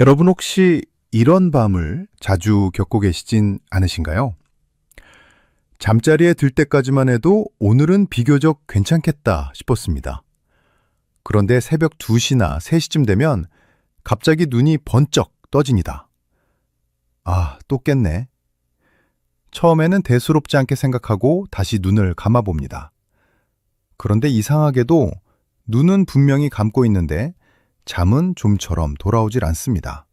여러분 혹시 이런 밤을 자주 겪고 계시진 않으신가요? 잠자리에 들 때까지만 해도 오늘은 비교적 괜찮겠다 싶었습니다. 그런데 새벽 2시나 3시쯤 되면 갑자기 눈이 번쩍 떠집니다. 아, 또 깼네. 처음에는 대수롭지 않게 생각하고 다시 눈을 감아봅니다. 그런데 이상하게도 눈은 분명히 감고 있는데 잠은 좀처럼 돌아오질 않습니다.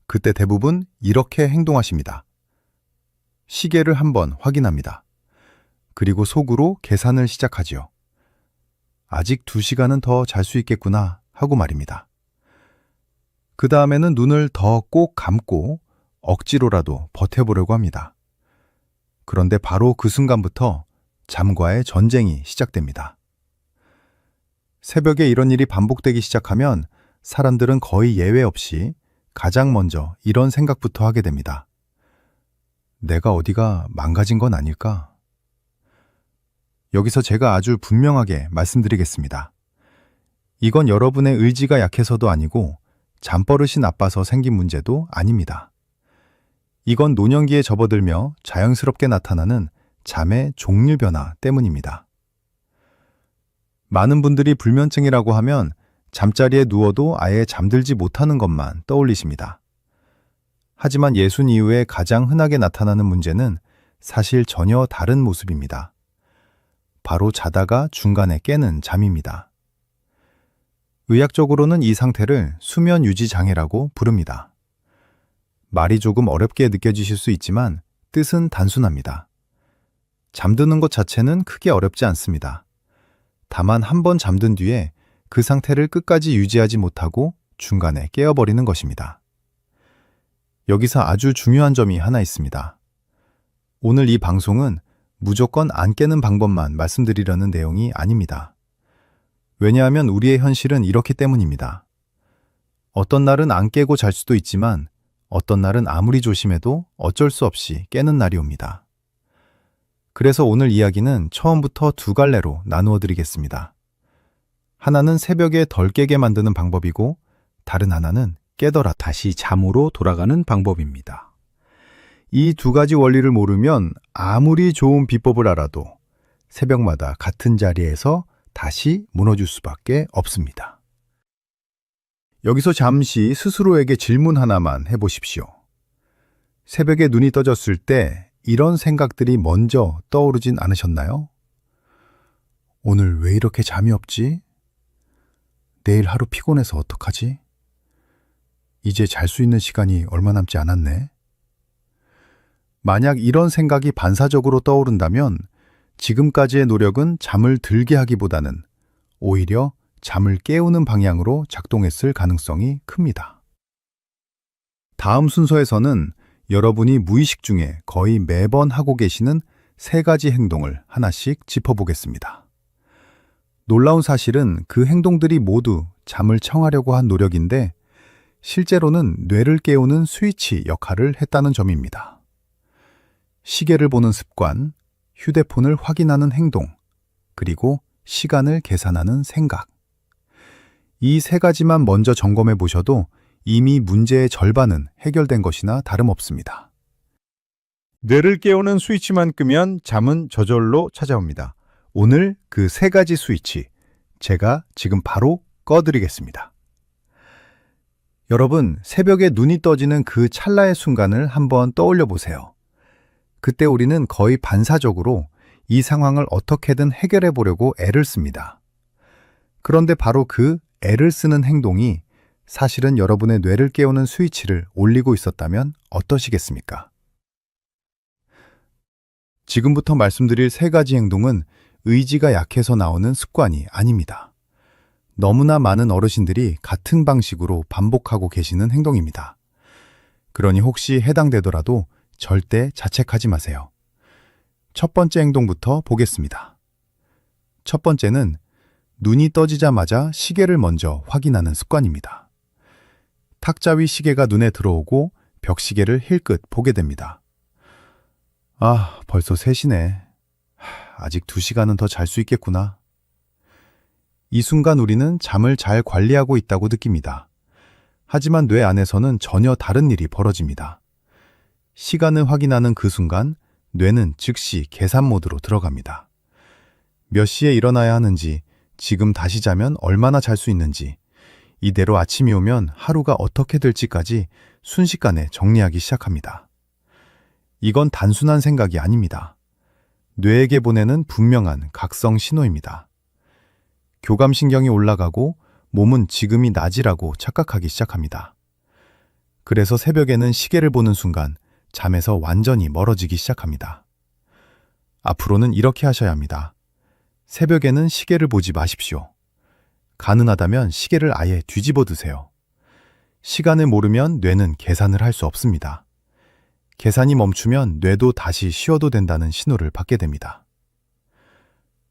그때 대부분 이렇게 행동하십니다. 시계를 한번 확인합니다. 그리고 속으로 계산을 시작하지요. 아직 2시간은 더 잘 수 있겠구나 하고 말입니다. 그 다음에는 눈을 더 꼭 감고 억지로라도 버텨보려고 합니다. 그런데 바로 그 순간부터 잠과의 전쟁이 시작됩니다. 새벽에 이런 일이 반복되기 시작하면 사람들은 거의 예외 없이 가장 먼저 이런 생각부터 하게 됩니다. 내가 어디가 망가진 건 아닐까? 여기서 제가 아주 분명하게 말씀드리겠습니다. 이건 여러분의 의지가 약해서도 아니고 잠버릇이 나빠서 생긴 문제도 아닙니다. 이건 노년기에 접어들며 자연스럽게 나타나는 잠의 종류 변화 때문입니다. 많은 분들이 불면증이라고 하면 잠자리에 누워도 아예 잠들지 못하는 것만 떠올리십니다. 하지만 예순 이후에 가장 흔하게 나타나는 문제는 사실 전혀 다른 모습입니다. 바로 자다가 중간에 깨는 잠입니다. 의학적으로는 이 상태를 수면 유지 장애라고 부릅니다. 말이 조금 어렵게 느껴지실 수 있지만 뜻은 단순합니다. 잠드는 것 자체는 크게 어렵지 않습니다. 다만 한 번 잠든 뒤에 그 상태를 끝까지 유지하지 못하고 중간에 깨어버리는 것입니다. 여기서 아주 중요한 점이 하나 있습니다. 오늘 이 방송은 무조건 안 깨는 방법만 말씀드리려는 내용이 아닙니다. 왜냐하면 우리의 현실은 이렇기 때문입니다. 어떤 날은 안 깨고 잘 수도 있지만 어떤 날은 아무리 조심해도 어쩔 수 없이 깨는 날이 옵니다. 그래서 오늘 이야기는 처음부터 두 갈래로 나누어 드리겠습니다. 하나는 새벽에 덜 깨게 만드는 방법이고 다른 하나는 깨더라 다시 잠으로 돌아가는 방법입니다. 이 두 가지 원리를 모르면 아무리 좋은 비법을 알아도 새벽마다 같은 자리에서 다시 무너질 수밖에 없습니다. 여기서 잠시 스스로에게 질문 하나만 해보십시오. 새벽에 눈이 떠졌을 때 이런 생각들이 먼저 떠오르진 않으셨나요? 오늘 왜 이렇게 잠이 없지? 내일 하루 피곤해서 어떡하지? 이제 잘 수 있는 시간이 얼마 남지 않았네. 만약 이런 생각이 반사적으로 떠오른다면 지금까지의 노력은 잠을 들게 하기보다는 오히려 잠을 깨우는 방향으로 작동했을 가능성이 큽니다. 다음 순서에서는 여러분이 무의식 중에 거의 매번 하고 계시는 3가지 행동을 하나씩 짚어보겠습니다. 놀라운 사실은 그 행동들이 모두 잠을 청하려고 한 노력인데 실제로는 뇌를 깨우는 스위치 역할을 했다는 점입니다. 시계를 보는 습관, 휴대폰을 확인하는 행동, 그리고 시간을 계산하는 생각. 이 3가지만 먼저 점검해 보셔도 이미 문제의 절반은 해결된 것이나 다름없습니다. 뇌를 깨우는 스위치만 끄면 잠은 저절로 찾아옵니다. 오늘 그 3가지 스위치, 제가 지금 바로 꺼드리겠습니다. 여러분, 새벽에 눈이 떠지는 그 찰나의 순간을 한번 떠올려 보세요. 그때 우리는 거의 반사적으로 이 상황을 어떻게든 해결해 보려고 애를 씁니다. 그런데 바로 그 애를 쓰는 행동이 사실은 여러분의 뇌를 깨우는 스위치를 올리고 있었다면 어떠시겠습니까? 지금부터 말씀드릴 3가지 행동은 의지가 약해서 나오는 습관이 아닙니다. 너무나 많은 어르신들이 같은 방식으로 반복하고 계시는 행동입니다. 그러니 혹시 해당되더라도 절대 자책하지 마세요. 첫 번째 행동부터 보겠습니다. 첫 번째는 눈이 떠지자마자 시계를 먼저 확인하는 습관입니다. 탁자 위 시계가 눈에 들어오고 벽시계를 힐끗 보게 됩니다. 아, 벌써 3시네. 아직 2시간은 더 잘 수 있겠구나. 이 순간 우리는 잠을 잘 관리하고 있다고 느낍니다. 하지만 뇌 안에서는 전혀 다른 일이 벌어집니다. 시간을 확인하는 그 순간 뇌는 즉시 계산 모드로 들어갑니다. 몇 시에 일어나야 하는지, 지금 다시 자면 얼마나 잘 수 있는지, 이대로 아침이 오면 하루가 어떻게 될지까지 순식간에 정리하기 시작합니다. 이건 단순한 생각이 아닙니다. 뇌에게 보내는 분명한 각성 신호입니다. 교감신경이 올라가고 몸은 지금이 낮이라고 착각하기 시작합니다. 그래서 새벽에는 시계를 보는 순간 잠에서 완전히 멀어지기 시작합니다. 앞으로는 이렇게 하셔야 합니다. 새벽에는 시계를 보지 마십시오. 가능하다면 시계를 아예 뒤집어 두세요. 시간을 모르면 뇌는 계산을 할 수 없습니다. 계산이 멈추면 뇌도 다시 쉬어도 된다는 신호를 받게 됩니다.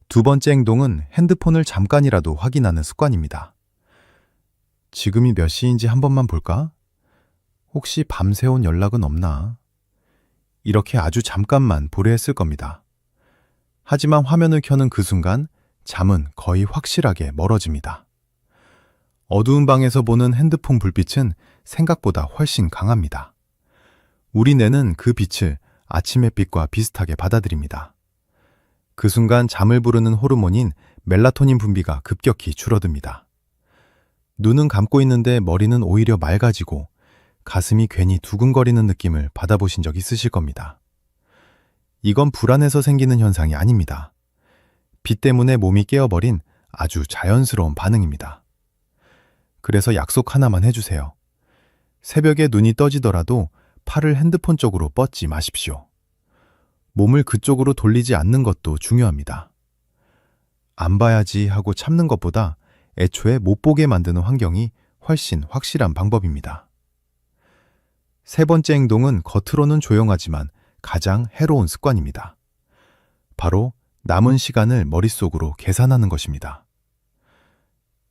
두 번째 행동은 핸드폰을 잠깐이라도 확인하는 습관입니다. 지금이 몇 시인지 한 번만 볼까? 혹시 밤새 온 연락은 없나? 이렇게 아주 잠깐만 보려 했을 겁니다. 하지만 화면을 켜는 그 순간 잠은 거의 확실하게 멀어집니다. 어두운 방에서 보는 핸드폰 불빛은 생각보다 훨씬 강합니다. 우리 뇌는 그 빛을 아침 햇빛과 비슷하게 받아들입니다. 그 순간 잠을 부르는 호르몬인 멜라토닌 분비가 급격히 줄어듭니다. 눈은 감고 있는데 머리는 오히려 맑아지고 가슴이 괜히 두근거리는 느낌을 받아보신 적 있으실 겁니다. 이건 불안해서 생기는 현상이 아닙니다. 빛 때문에 몸이 깨어버린 아주 자연스러운 반응입니다. 그래서 약속 하나만 해주세요. 새벽에 눈이 떠지더라도 팔을 핸드폰 쪽으로 뻗지 마십시오. 몸을 그쪽으로 돌리지 않는 것도 중요합니다. 안 봐야지 하고 참는 것보다 애초에 못 보게 만드는 환경이 훨씬 확실한 방법입니다. 세 번째 행동은 겉으로는 조용하지만 가장 해로운 습관입니다. 바로 남은 시간을 머릿속으로 계산하는 것입니다.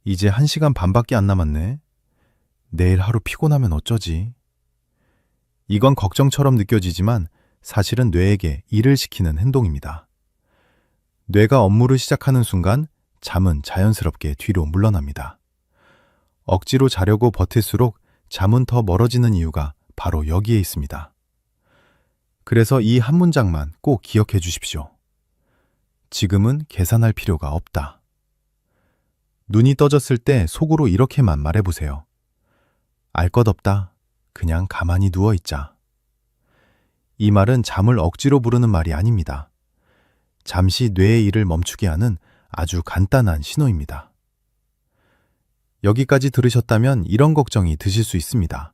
이제 1시간 반밖에 안 남았네. 내일 하루 피곤하면 어쩌지? 이건 걱정처럼 느껴지지만 사실은 뇌에게 일을 시키는 행동입니다. 뇌가 업무를 시작하는 순간 잠은 자연스럽게 뒤로 물러납니다. 억지로 자려고 버틸수록 잠은 더 멀어지는 이유가 바로 여기에 있습니다. 그래서 이 한 문장만 꼭 기억해 주십시오. 지금은 계산할 필요가 없다. 눈이 떠졌을 때 속으로 이렇게만 말해보세요. 알 것 없다. 그냥 가만히 누워있자. 이 말은 잠을 억지로 부르는 말이 아닙니다. 잠시 뇌의 일을 멈추게 하는 아주 간단한 신호입니다. 여기까지 들으셨다면 이런 걱정이 드실 수 있습니다.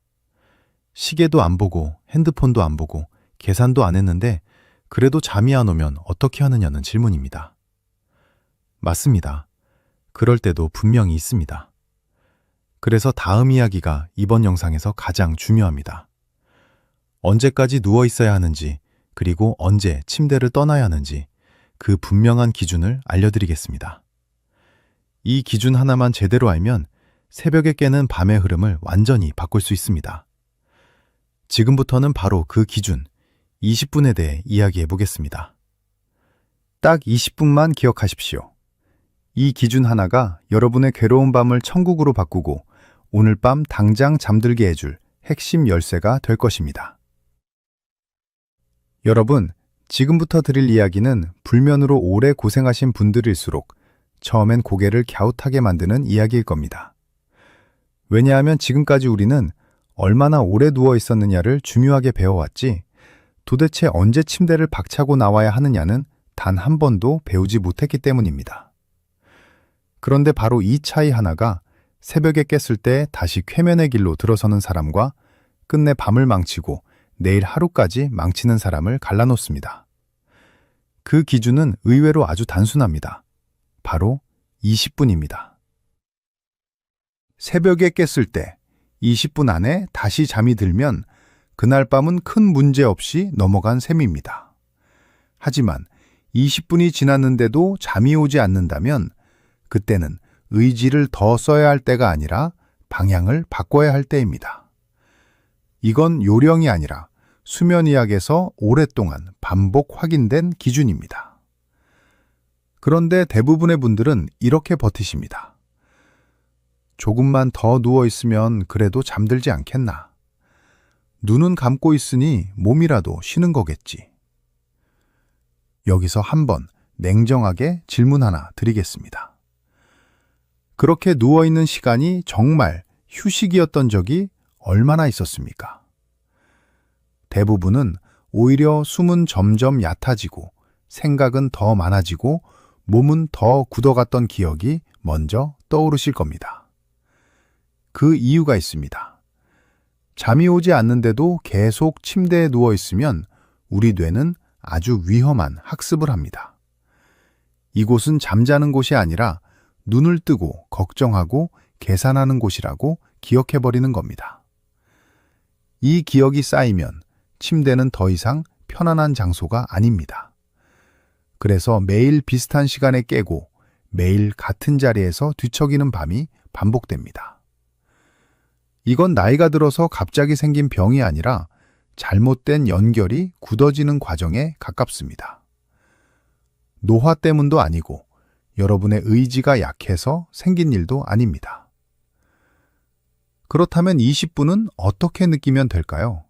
시계도 안 보고 핸드폰도 안 보고 계산도 안 했는데 그래도 잠이 안 오면 어떻게 하느냐는 질문입니다. 맞습니다. 그럴 때도 분명히 있습니다. 그래서 다음 이야기가 이번 영상에서 가장 중요합니다. 언제까지 누워 있어야 하는지, 그리고 언제 침대를 떠나야 하는지 그 분명한 기준을 알려드리겠습니다. 이 기준 하나만 제대로 알면 새벽에 깨는 밤의 흐름을 완전히 바꿀 수 있습니다. 지금부터는 바로 그 기준, 20분에 대해 이야기해 보겠습니다. 딱 20분만 기억하십시오. 이 기준 하나가 여러분의 괴로운 밤을 천국으로 바꾸고 오늘 밤 당장 잠들게 해줄 핵심 열쇠가 될 것입니다. 여러분, 지금부터 드릴 이야기는 불면으로 오래 고생하신 분들일수록 처음엔 고개를 갸웃하게 만드는 이야기일 겁니다. 왜냐하면 지금까지 우리는 얼마나 오래 누워 있었느냐를 중요하게 배워왔지 도대체 언제 침대를 박차고 나와야 하느냐는 단 한 번도 배우지 못했기 때문입니다. 그런데 바로 이 차이 하나가 새벽에 깼을 때 다시 쾌면의 길로 들어서는 사람과 끝내 밤을 망치고 내일 하루까지 망치는 사람을 갈라놓습니다. 그 기준은 의외로 아주 단순합니다. 바로 20분입니다. 새벽에 깼을 때 20분 안에 다시 잠이 들면 그날 밤은 큰 문제 없이 넘어간 셈입니다. 하지만 20분이 지났는데도 잠이 오지 않는다면 그때는 의지를 더 써야 할 때가 아니라 방향을 바꿔야 할 때입니다. 이건 요령이 아니라 수면의학에서 오랫동안 반복 확인된 기준입니다. 그런데 대부분의 분들은 이렇게 버티십니다. 조금만 더 누워 있으면 그래도 잠들지 않겠나. 눈은 감고 있으니 몸이라도 쉬는 거겠지. 여기서 한번 냉정하게 질문 하나 드리겠습니다. 그렇게 누워있는 시간이 정말 휴식이었던 적이 얼마나 있었습니까? 대부분은 오히려 숨은 점점 얕아지고 생각은 더 많아지고 몸은 더 굳어갔던 기억이 먼저 떠오르실 겁니다. 그 이유가 있습니다. 잠이 오지 않는데도 계속 침대에 누워 있으면 우리 뇌는 아주 위험한 학습을 합니다. 이곳은 잠자는 곳이 아니라 눈을 뜨고 걱정하고 계산하는 곳이라고 기억해버리는 겁니다. 이 기억이 쌓이면 침대는 더 이상 편안한 장소가 아닙니다. 그래서 매일 비슷한 시간에 깨고 매일 같은 자리에서 뒤척이는 밤이 반복됩니다. 이건 나이가 들어서 갑자기 생긴 병이 아니라 잘못된 연결이 굳어지는 과정에 가깝습니다. 노화 때문도 아니고 여러분의 의지가 약해서 생긴 일도 아닙니다. 그렇다면 20분은 어떻게 느끼면 될까요?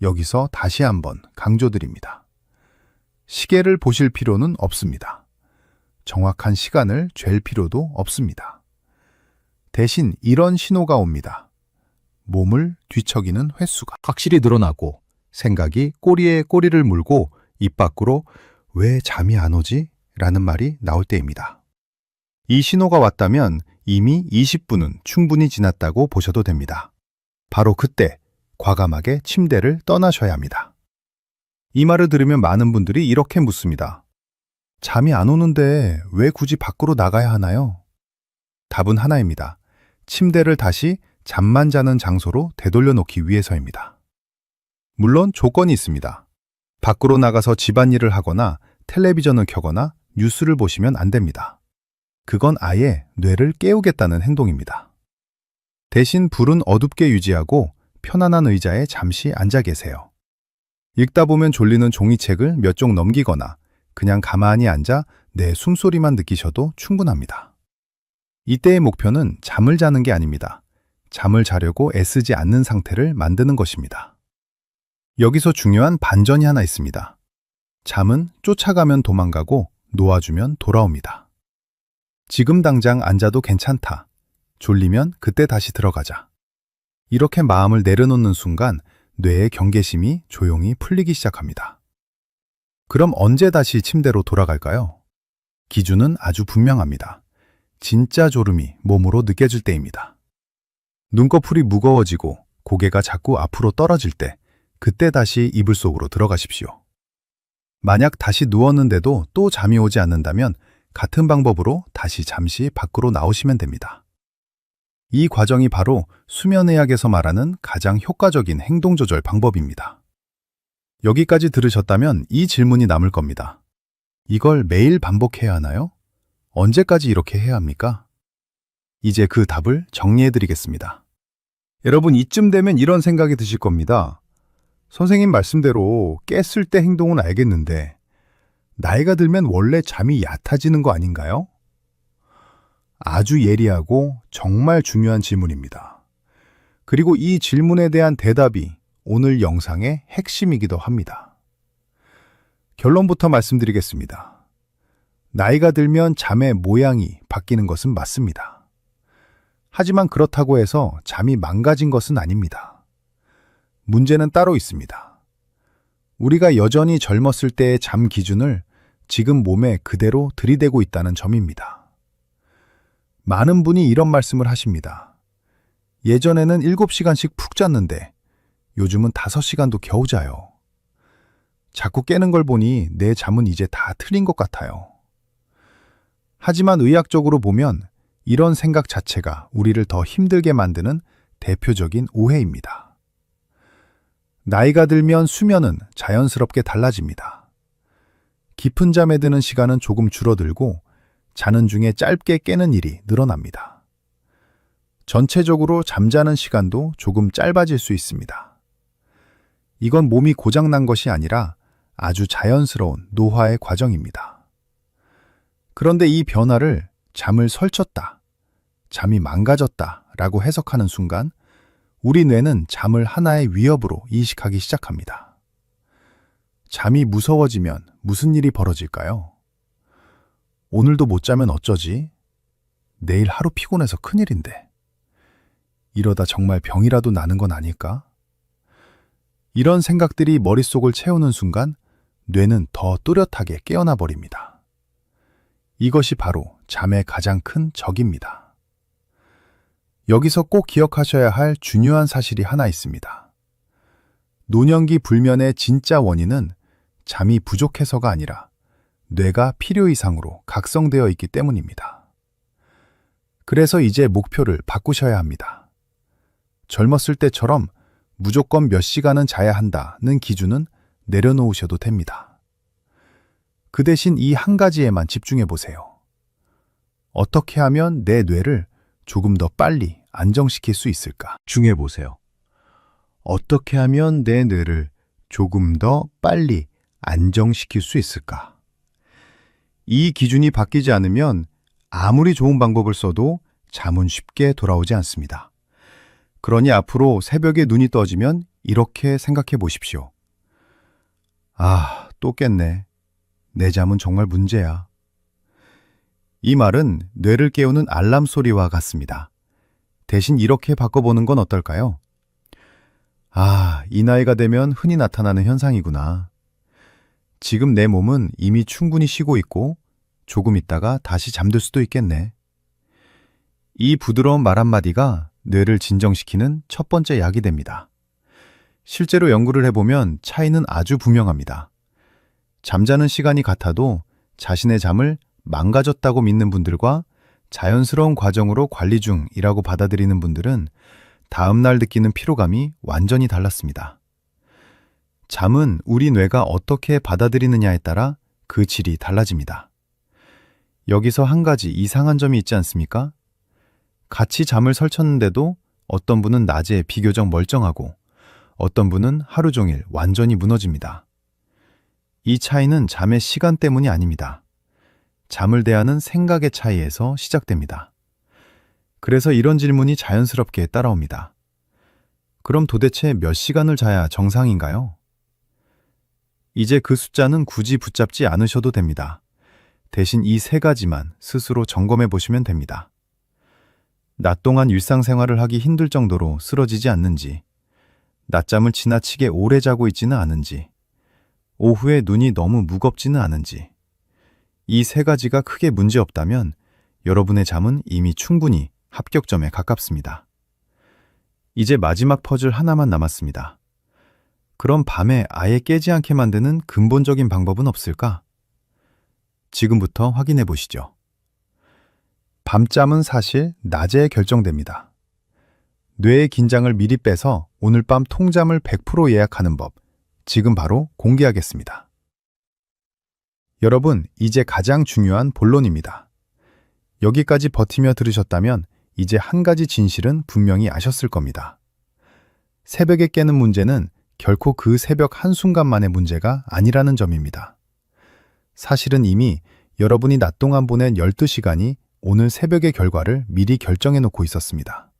여기서 다시 한번 강조드립니다. 시계를 보실 필요는 없습니다. 정확한 시간을 잴 필요도 없습니다. 대신 이런 신호가 옵니다. 몸을 뒤척이는 횟수가 확실히 늘어나고 생각이 꼬리에 꼬리를 물고 입 밖으로 왜 잠이 안 오지? 라는 말이 나올 때입니다. 이 신호가 왔다면 이미 20분은 충분히 지났다고 보셔도 됩니다. 바로 그때 과감하게 침대를 떠나셔야 합니다. 이 말을 들으면 많은 분들이 이렇게 묻습니다. 잠이 안 오는데 왜 굳이 밖으로 나가야 하나요? 답은 하나입니다. 침대를 다시 잠만 자는 장소로 되돌려 놓기 위해서입니다. 물론 조건이 있습니다. 밖으로 나가서 집안일을 하거나 텔레비전을 켜거나 뉴스를 보시면 안 됩니다. 그건 아예 뇌를 깨우겠다는 행동입니다. 대신 불은 어둡게 유지하고 편안한 의자에 잠시 앉아 계세요. 읽다 보면 졸리는 종이책을 몇 쪽 넘기거나 그냥 가만히 앉아 내 숨소리만 느끼셔도 충분합니다. 이때의 목표는 잠을 자는 게 아닙니다. 잠을 자려고 애쓰지 않는 상태를 만드는 것입니다. 여기서 중요한 반전이 하나 있습니다. 잠은 쫓아가면 도망가고 놓아주면 돌아옵니다. 지금 당장 앉아도 괜찮다. 졸리면 그때 다시 들어가자. 이렇게 마음을 내려놓는 순간 뇌의 경계심이 조용히 풀리기 시작합니다. 그럼 언제 다시 침대로 돌아갈까요? 기준은 아주 분명합니다. 진짜 졸음이 몸으로 느껴질 때입니다. 눈꺼풀이 무거워지고 고개가 자꾸 앞으로 떨어질 때, 그때 다시 이불 속으로 들어가십시오. 만약 다시 누웠는데도 또 잠이 오지 않는다면 같은 방법으로 다시 잠시 밖으로 나오시면 됩니다. 이 과정이 바로 수면의학에서 말하는 가장 효과적인 행동조절 방법입니다. 여기까지 들으셨다면 이 질문이 남을 겁니다. 이걸 매일 반복해야 하나요? 언제까지 이렇게 해야 합니까? 이제 그 답을 정리해드리겠습니다. 여러분, 이쯤 되면 이런 생각이 드실 겁니다. 선생님 말씀대로 깼을 때 행동은 알겠는데 나이가 들면 원래 잠이 얕아지는 거 아닌가요? 아주 예리하고 정말 중요한 질문입니다. 그리고 이 질문에 대한 대답이 오늘 영상의 핵심이기도 합니다. 결론부터 말씀드리겠습니다. 나이가 들면 잠의 모양이 바뀌는 것은 맞습니다. 하지만 그렇다고 해서 잠이 망가진 것은 아닙니다. 문제는 따로 있습니다. 우리가 여전히 젊었을 때의 잠 기준을 지금 몸에 그대로 들이대고 있다는 점입니다. 많은 분이 이런 말씀을 하십니다. 예전에는 7시간씩 푹 잤는데 요즘은 5시간도 겨우 자요. 자꾸 깨는 걸 보니 내 잠은 이제 다 틀린 것 같아요. 하지만 의학적으로 보면 이런 생각 자체가 우리를 더 힘들게 만드는 대표적인 오해입니다. 나이가 들면 수면은 자연스럽게 달라집니다. 깊은 잠에 드는 시간은 조금 줄어들고 자는 중에 짧게 깨는 일이 늘어납니다. 전체적으로 잠자는 시간도 조금 짧아질 수 있습니다. 이건 몸이 고장난 것이 아니라 아주 자연스러운 노화의 과정입니다. 그런데 이 변화를 잠을 설쳤다, 잠이 망가졌다라고 해석하는 순간 우리 뇌는 잠을 하나의 위협으로 인식하기 시작합니다. 잠이 무서워지면 무슨 일이 벌어질까요? 오늘도 못 자면 어쩌지? 내일 하루 피곤해서 큰일인데. 이러다 정말 병이라도 나는 건 아닐까? 이런 생각들이 머릿속을 채우는 순간 뇌는 더 또렷하게 깨어나 버립니다. 이것이 바로 잠의 가장 큰 적입니다. 여기서 꼭 기억하셔야 할 중요한 사실이 하나 있습니다. 노년기 불면의 진짜 원인은 잠이 부족해서가 아니라 뇌가 필요 이상으로 각성되어 있기 때문입니다. 그래서 이제 목표를 바꾸셔야 합니다. 젊었을 때처럼 무조건 몇 시간은 자야 한다는 기준은 내려놓으셔도 됩니다. 그 대신 이 한 가지에만 집중해 보세요. 어떻게 하면 내 뇌를 조금 더 빨리 안정시킬 수 있을까? 중해 보세요. 어떻게 하면 내 뇌를 조금 더 빨리 안정시킬 수 있을까? 이 기준이 바뀌지 않으면 아무리 좋은 방법을 써도 잠은 쉽게 돌아오지 않습니다. 그러니 앞으로 새벽에 눈이 떠지면 이렇게 생각해 보십시오. 아, 또 깼네. 내 잠은 정말 문제야. 이 말은 뇌를 깨우는 알람 소리와 같습니다. 대신 이렇게 바꿔보는 건 어떨까요? 아, 이 나이가 되면 흔히 나타나는 현상이구나. 지금 내 몸은 이미 충분히 쉬고 있고 조금 있다가 다시 잠들 수도 있겠네. 이 부드러운 말 한마디가 뇌를 진정시키는 첫 번째 약이 됩니다. 실제로 연구를 해보면 차이는 아주 분명합니다. 잠자는 시간이 같아도 자신의 잠을 망가졌다고 믿는 분들과 자연스러운 과정으로 관리 중이라고 받아들이는 분들은 다음날 느끼는 피로감이 완전히 달랐습니다. 잠은 우리 뇌가 어떻게 받아들이느냐에 따라 그 질이 달라집니다. 여기서 한 가지 이상한 점이 있지 않습니까? 같이 잠을 설쳤는데도 어떤 분은 낮에 비교적 멀쩡하고 어떤 분은 하루 종일 완전히 무너집니다. 이 차이는 잠의 시간 때문이 아닙니다. 잠을 대하는 생각의 차이에서 시작됩니다. 그래서 이런 질문이 자연스럽게 따라옵니다. 그럼 도대체 몇 시간을 자야 정상인가요? 이제 그 숫자는 굳이 붙잡지 않으셔도 됩니다. 대신 이 세 가지만 스스로 점검해 보시면 됩니다. 낮 동안 일상생활을 하기 힘들 정도로 쓰러지지 않는지, 낮잠을 지나치게 오래 자고 있지는 않은지, 오후에 눈이 너무 무겁지는 않은지, 이 세 가지가 크게 문제없다면 여러분의 잠은 이미 충분히 합격점에 가깝습니다. 이제 마지막 퍼즐 하나만 남았습니다. 그럼 밤에 아예 깨지 않게 만드는 근본적인 방법은 없을까? 지금부터 확인해 보시죠. 밤잠은 사실 낮에 결정됩니다. 뇌의 긴장을 미리 빼서 오늘 밤 통잠을 100% 예약하는 법, 지금 바로 공개하겠습니다. 여러분, 이제 가장 중요한 본론입니다. 여기까지 버티며 들으셨다면 이제 한 가지 진실은 분명히 아셨을 겁니다. 새벽에 깨는 문제는 결코 그 새벽 한순간만의 문제가 아니라는 점입니다. 사실은 이미 여러분이 낮 동안 보낸 12시간이 오늘 새벽의 결과를 미리 결정해 놓고 있었습니다.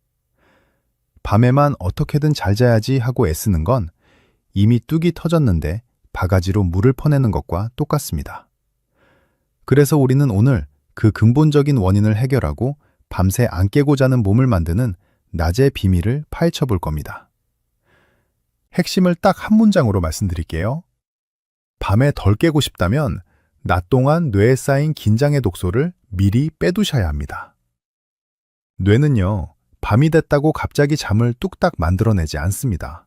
밤에만 어떻게든 잘 자야지 하고 애쓰는 건 이미 뚝이 터졌는데 바가지로 물을 퍼내는 것과 똑같습니다. 그래서 우리는 오늘 그 근본적인 원인을 해결하고 밤새 안 깨고 자는 몸을 만드는 낮의 비밀을 파헤쳐 볼 겁니다. 핵심을 딱 한 문장으로 말씀드릴게요. 밤에 덜 깨고 싶다면 낮 동안 뇌에 쌓인 긴장의 독소를 미리 빼두셔야 합니다. 뇌는요, 밤이 됐다고 갑자기 잠을 뚝딱 만들어내지 않습니다.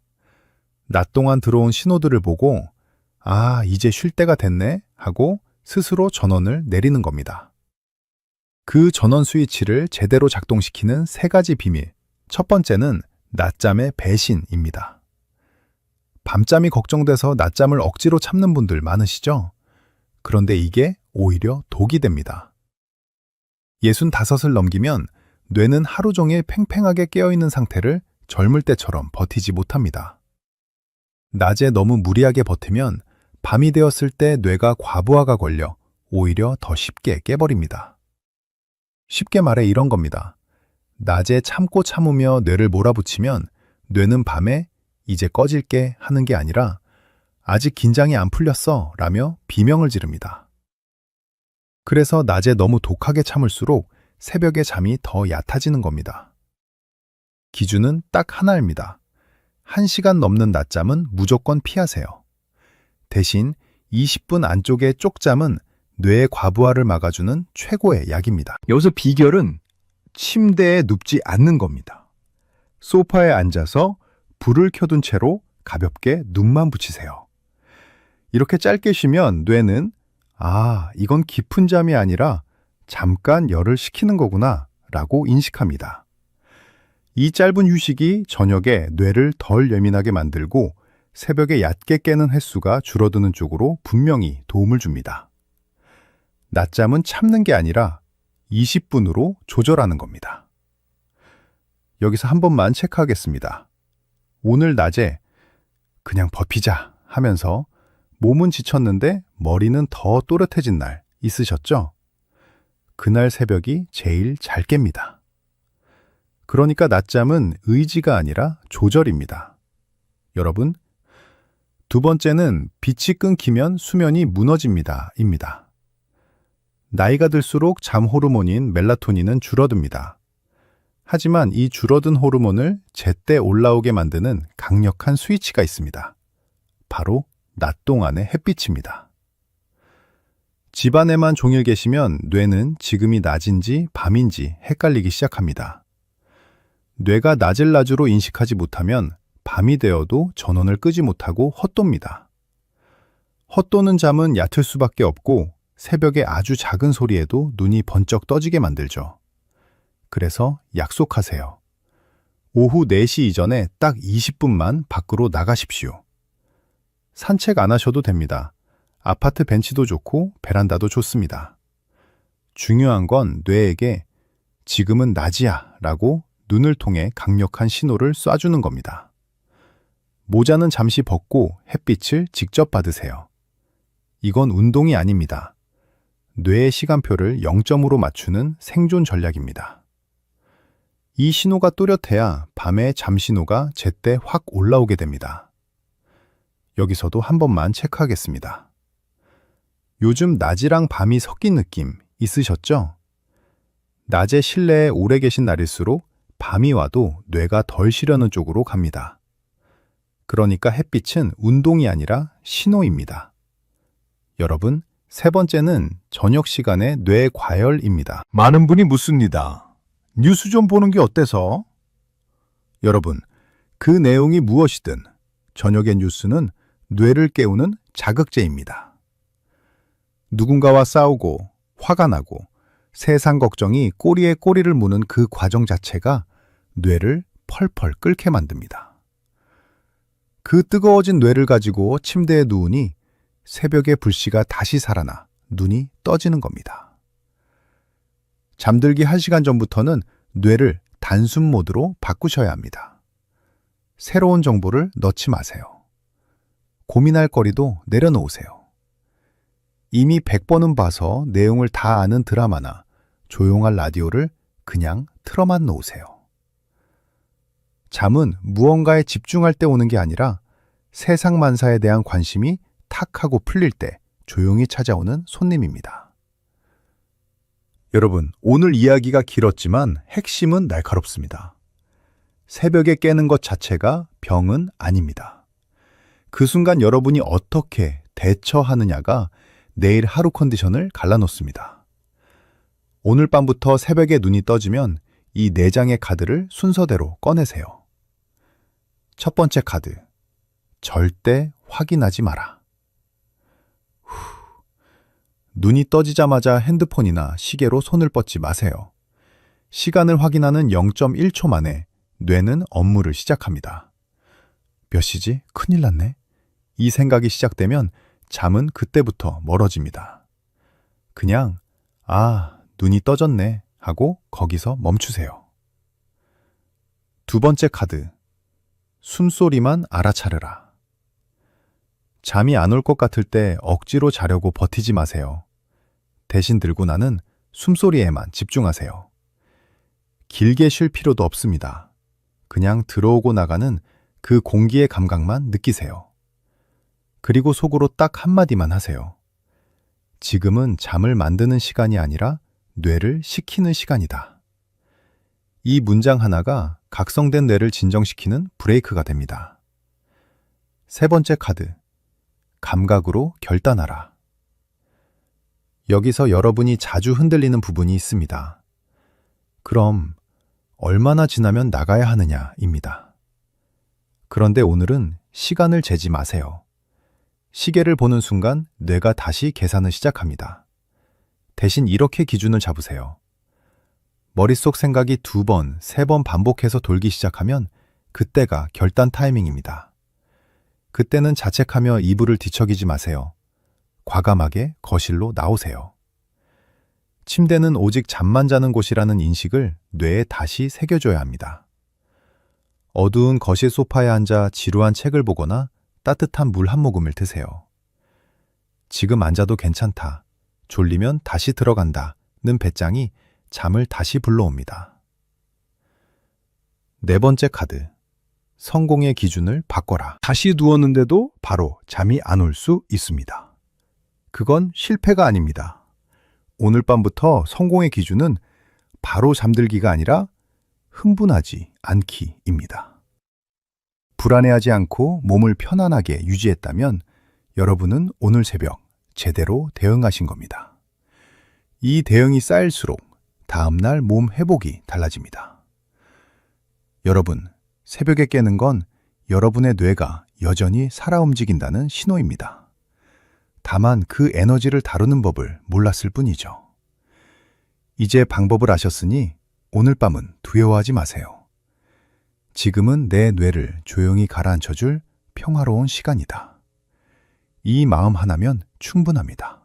낮 동안 들어온 신호들을 보고 아, 이제 쉴 때가 됐네 하고 스스로 전원을 내리는 겁니다. 그 전원 스위치를 제대로 작동시키는 세 가지 비밀. 첫 번째는 낮잠의 배신입니다. 밤잠이 걱정돼서 낮잠을 억지로 참는 분들 많으시죠? 그런데 이게 오히려 독이 됩니다. 65을 넘기면 뇌는 하루 종일 팽팽하게 깨어있는 상태를 젊을 때처럼 버티지 못합니다. 낮에 너무 무리하게 버티면 밤이 되었을 때 뇌가 과부하가 걸려 오히려 더 쉽게 깨버립니다. 쉽게 말해 이런 겁니다. 낮에 참고 참으며 뇌를 몰아붙이면 뇌는 밤에 이제 꺼질게 하는 게 아니라 아직 긴장이 안 풀렸어 라며 비명을 지릅니다. 그래서 낮에 너무 독하게 참을수록 새벽에 잠이 더 얕아지는 겁니다. 기준은 딱 하나입니다. 1시간 넘는 낮잠은 무조건 피하세요. 대신 20분 안쪽의 쪽잠은 뇌의 과부하를 막아주는 최고의 약입니다. 여기서 비결은 침대에 눕지 않는 겁니다. 소파에 앉아서 불을 켜둔 채로 가볍게 눈만 붙이세요. 이렇게 짧게 쉬면 뇌는 이건 깊은 잠이 아니라 잠깐 열을 식히는 거구나 라고 인식합니다. 이 짧은 휴식이 저녁에 뇌를 덜 예민하게 만들고 새벽에 얕게 깨는 횟수가 줄어드는 쪽으로 분명히 도움을 줍니다. 낮잠은 참는 게 아니라 20분으로 조절하는 겁니다. 여기서 한 번만 체크하겠습니다. 오늘 낮에 그냥 버티자 하면서 몸은 지쳤는데 머리는 더 또렷해진 날 있으셨죠? 그날 새벽이 제일 잘 깹니다. 그러니까 낮잠은 의지가 아니라 조절입니다. 여러분, 두 번째는 빛이 끊기면 수면이 무너집니다. 입니다. 나이가 들수록 잠 호르몬인 멜라토닌은 줄어듭니다. 하지만 이 줄어든 호르몬을 제때 올라오게 만드는 강력한 스위치가 있습니다. 바로 낮 동안의 햇빛입니다. 집안에만 종일 계시면 뇌는 지금이 낮인지 밤인지 헷갈리기 시작합니다. 뇌가 낮을 낮으로 인식하지 못하면 밤이 되어도 전원을 끄지 못하고 헛돕니다. 헛도는 잠은 얕을 수밖에 없고 새벽에 아주 작은 소리에도 눈이 번쩍 떠지게 만들죠. 그래서 약속하세요. 오후 4시 이전에 딱 20분만 밖으로 나가십시오. 산책 안 하셔도 됩니다. 아파트 벤치도 좋고 베란다도 좋습니다. 중요한 건 뇌에게 지금은 낮이야 라고 눈을 통해 강력한 신호를 쏴주는 겁니다. 모자는 잠시 벗고 햇빛을 직접 받으세요. 이건 운동이 아닙니다. 뇌의 시간표를 0점으로 맞추는 생존 전략입니다. 이 신호가 또렷해야 밤에 잠 신호가 제때 확 올라오게 됩니다. 여기서도 한 번만 체크하겠습니다. 요즘 낮이랑 밤이 섞인 느낌 있으셨죠? 낮에 실내에 오래 계신 날일수록 밤이 와도 뇌가 덜 쉬려는 쪽으로 갑니다. 그러니까 햇빛은 운동이 아니라 신호입니다. 여러분, 세 번째는 저녁 시간의 뇌 과열입니다. 많은 분이 묻습니다. 뉴스 좀 보는 게 어때서? 여러분, 그 내용이 무엇이든 저녁의 뉴스는 뇌를 깨우는 자극제입니다. 누군가와 싸우고 화가 나고 세상 걱정이 꼬리에 꼬리를 무는 그 과정 자체가 뇌를 펄펄 끓게 만듭니다. 그 뜨거워진 뇌를 가지고 침대에 누우니 새벽의 불씨가 다시 살아나 눈이 떠지는 겁니다. 잠들기 1시간 전부터는 뇌를 단순 모드로 바꾸셔야 합니다. 새로운 정보를 넣지 마세요. 고민할 거리도 내려놓으세요. 이미 100번은 봐서 내용을 다 아는 드라마나 조용한 라디오를 그냥 틀어만 놓으세요. 잠은 무언가에 집중할 때 오는 게 아니라 세상 만사에 대한 관심이 탁 하고 풀릴 때 조용히 찾아오는 손님입니다. 여러분, 오늘 이야기가 길었지만 핵심은 날카롭습니다. 새벽에 깨는 것 자체가 병은 아닙니다. 그 순간 여러분이 어떻게 대처하느냐가 내일 하루 컨디션을 갈라놓습니다. 오늘 밤부터 새벽에 눈이 떠지면 이 4장의 카드를 순서대로 꺼내세요. 첫 번째 카드, 절대 확인하지 마라. 눈이 떠지자마자 핸드폰이나 시계로 손을 뻗지 마세요. 시간을 확인하는 0.1초 만에 뇌는 업무를 시작합니다. 몇 시지? 큰일 났네. 이 생각이 시작되면 잠은 그때부터 멀어집니다. 그냥 눈이 떠졌네 하고 거기서 멈추세요. 두 번째 카드, 숨소리만 알아차려라. 잠이 안 올 것 같을 때 억지로 자려고 버티지 마세요. 대신 들고 나는 숨소리에만 집중하세요. 길게 쉴 필요도 없습니다. 그냥 들어오고 나가는 그 공기의 감각만 느끼세요. 그리고 속으로 딱 한마디만 하세요. 지금은 잠을 만드는 시간이 아니라 뇌를 식히는 시간이다. 이 문장 하나가 각성된 뇌를 진정시키는 브레이크가 됩니다. 세 번째 카드, 감각으로 결단하라. 여기서 여러분이 자주 흔들리는 부분이 있습니다. 그럼 얼마나 지나면 나가야 하느냐입니다. 그런데 오늘은 시간을 재지 마세요. 시계를 보는 순간 뇌가 다시 계산을 시작합니다. 대신 이렇게 기준을 잡으세요. 머릿속 생각이 2번, 3번 반복해서 돌기 시작하면 그때가 결단 타이밍입니다. 그때는 자책하며 이불을 뒤척이지 마세요. 과감하게 거실로 나오세요. 침대는 오직 잠만 자는 곳이라는 인식을 뇌에 다시 새겨줘야 합니다. 어두운 거실 소파에 앉아 지루한 책을 보거나 따뜻한 물 한 모금을 드세요. 지금 앉아도 괜찮다. 졸리면 다시 들어간다는 배짱이 잠을 다시 불러옵니다. 네 번째 카드. 성공의 기준을 바꿔라. 다시 누웠는데도 바로 잠이 안 올 수 있습니다. 그건 실패가 아닙니다. 오늘 밤부터 성공의 기준은 바로 잠들기가 아니라 흥분하지 않기입니다. 불안해하지 않고 몸을 편안하게 유지했다면 여러분은 오늘 새벽 제대로 대응하신 겁니다. 이 대응이 쌓일수록 다음날 몸 회복이 달라집니다. 여러분, 새벽에 깨는 건 여러분의 뇌가 여전히 살아 움직인다는 신호입니다. 다만 그 에너지를 다루는 법을 몰랐을 뿐이죠. 이제 방법을 아셨으니 오늘 밤은 두려워하지 마세요. 지금은 내 뇌를 조용히 가라앉혀줄 평화로운 시간이다. 이 마음 하나면 충분합니다.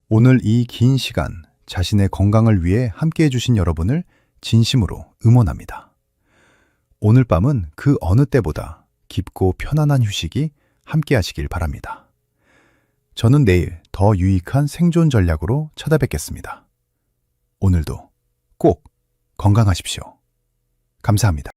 오늘 이 긴 시간 자신의 건강을 위해 함께해 주신 여러분을 진심으로 응원합니다. 오늘 밤은 그 어느 때보다 깊고 편안한 휴식이 함께 하시길 바랍니다. 저는 내일 더 유익한 생존 전략으로 찾아뵙겠습니다. 오늘도 꼭 건강하십시오. 감사합니다.